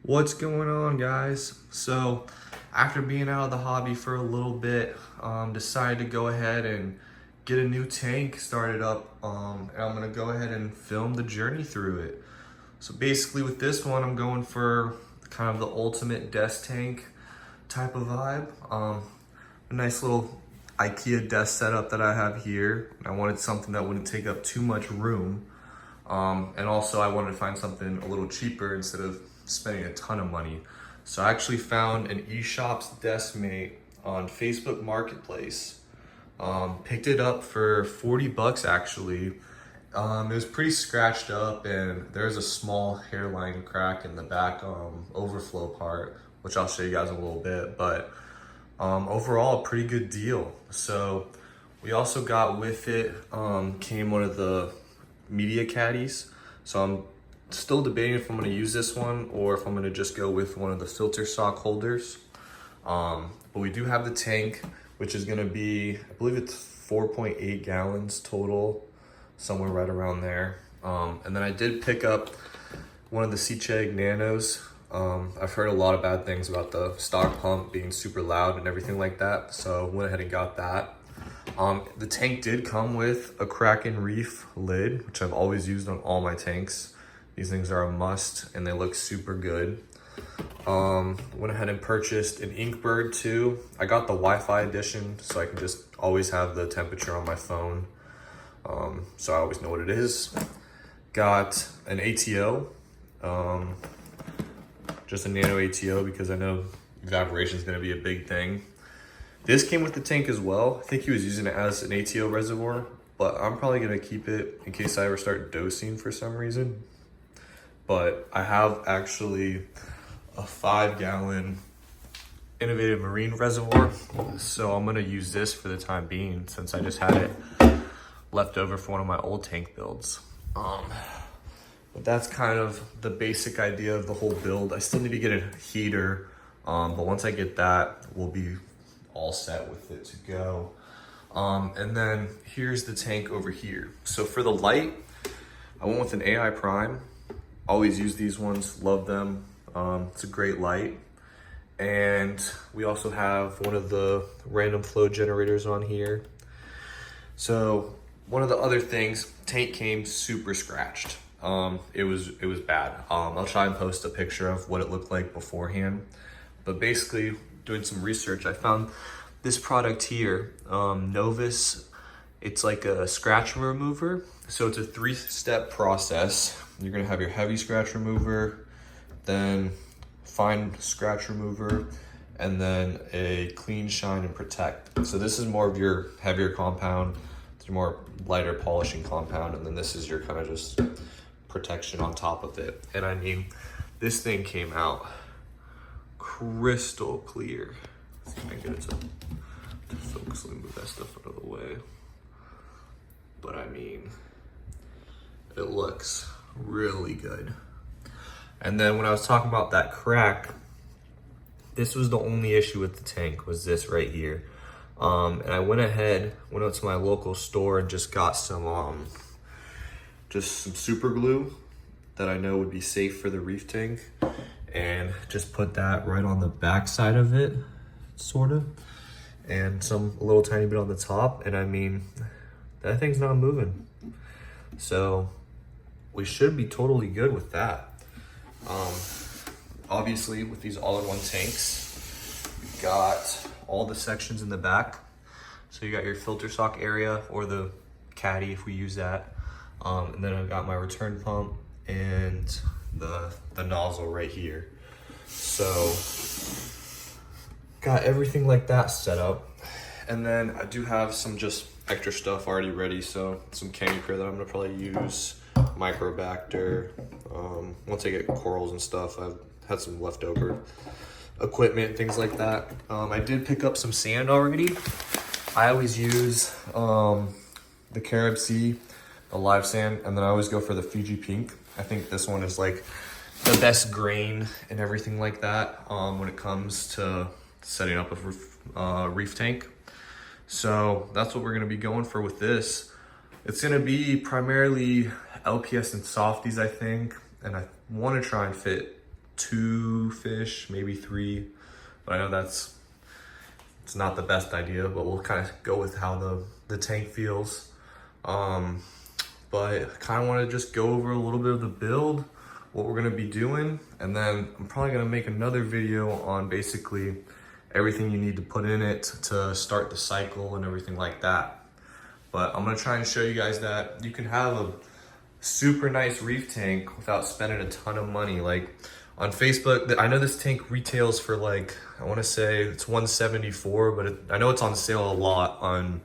What's going on, guys? So after being out of the hobby for a little bit, decided to go ahead and get a new tank started up, and I'm gonna go ahead and film the journey through it. So basically with this one, I'm going for kind of the ultimate desk tank type of vibe. A nice little IKEA desk setup that I have here. I wanted something that wouldn't take up too much room. And also I wanted to find something a little cheaper instead of spending a ton of money. So I actually found an Eshopps Deskmate on Facebook Marketplace. Picked it up for 40 bucks actually. It was pretty scratched up and there's a small hairline crack in the back overflow part, which I'll show you guys in a little bit, but overall a pretty good deal. So we also got with it, came one of the media caddies. So I'm still debating if I'm gonna use this one or if I'm gonna just go with one of the filter sock holders. But we do have the tank, which is gonna be, I believe it's 4.8 gallons total, somewhere right around there. And then I did pick up one of the Seacheg Nanos. I've heard a lot of bad things about the stock pump being super loud and everything like that, so went ahead and got that. The tank did come with a Kraken reef lid, which I've always used on all my tanks. These things are a must and they look super good. Went ahead and purchased an Inkbird too. I got the Wi-Fi edition so I can just always have the temperature on my phone. So I always know what it is. Got an ATO, just a nano ATO because I know evaporation is gonna be a big thing. This came with the tank as well. I think he was using it as an ATO reservoir, but I'm probably gonna keep it in case I ever start dosing for some reason. But I have actually a 5-gallon Innovative Marine reservoir. So I'm gonna use this for the time being since I just had it left over for one of my old tank builds. But that's kind of the basic idea of the whole build. I still need to get a heater, but once I get that, we'll be all set with it to go. And then here's the tank over here. So for the light, I went with an AI Prime. Always use these ones, love them. It's a great light. And we also have one of the random flow generators on here. So one of the other things, tank came super scratched. It was bad. I'll try and post a picture of what it looked like beforehand. But basically, doing some research, I found this product here, Novus. It's like a scratch remover. So it's a 3-step process. You're gonna have your heavy scratch remover, then fine scratch remover, and then a clean, shine, and protect. So this is more of your heavier compound, it's your more lighter polishing compound, and then this is your kind of just protection on top of it. And I mean, this thing came out crystal clear. Let's see if I can get it to focus. Let me move that stuff out of the way. But I mean, it looks really good. And then when I was talking about that crack, this was the only issue with the tank, was this right here. And I went out to my local store and just got some super glue that I know would be safe for the reef tank, and just put that right on the back side of it, sort of, and a little tiny bit on the top. And I mean, that thing's not moving. So we should be totally good with that. Obviously with these all-in-one tanks, you've got all the sections in the back. So you got your filter sock area, or the caddy if we use that. And then I've got my return pump and the nozzle right here. So got everything like that set up. And then I do have some just extra stuff already ready. So some candy care that I'm gonna probably use, microbacter. Once I get corals and stuff, I've had some leftover equipment, things like that. I did pick up some sand already. I always use the Carib Sea, the live sand, and then I always go for the Fiji Pink. I think this one is like the best grain and everything like that when it comes to setting up a reef tank. So that's what we're gonna be going for with this. It's gonna be primarily LPS and softies, I think, and I wanna try and fit 2 fish, maybe 3. But I know it's not the best idea, but we'll kind of go with how the tank feels. But I kind of want to just go over a little bit of the build, what we're going to be doing, and then I'm probably going to make another video on basically everything you need to put in it to start the cycle and everything like that. But I'm going to try and show you guys that you can have a super nice reef tank without spending a ton of money. Like on Facebook, I know this tank retails for like, I want to say it's 174, but I know it's on sale a lot on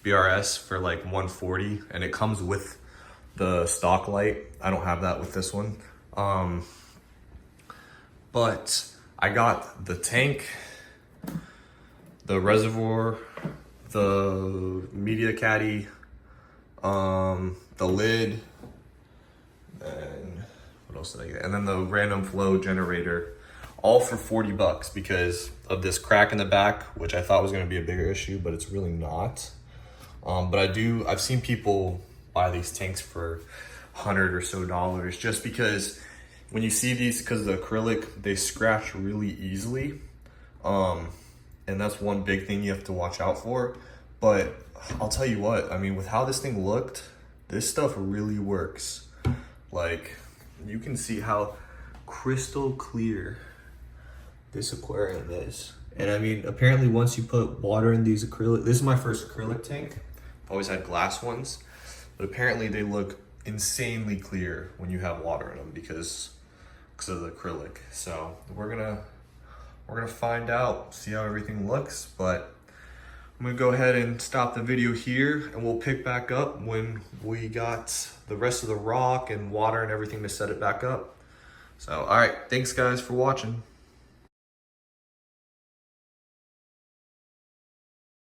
BRS for like 140, and it comes with the stock light. I don't have that with this one. But I got the tank, the reservoir, the media caddy, the lid, and what else did I get? And then the random flow generator, all for 40 bucks because of this crack in the back, which I thought was gonna be a bigger issue, but it's really not. But I've seen people buy these tanks for $100 or so just because when you see these, because of the acrylic, they scratch really easily. And that's one big thing you have to watch out for. But I'll tell you what, I mean, with how this thing looked, this stuff really works. Like, you can see how crystal clear this aquarium is. And I mean, apparently once you put water in these acrylic, this is my first acrylic tank. I've always had glass ones, but apparently they look insanely clear when you have water in them because of the acrylic. So we're gonna find out, see how everything looks, but I'm gonna go ahead and stop the video here and we'll pick back up when we got the rest of the rock and water and everything to set it back up. So, all right, thanks guys for watching.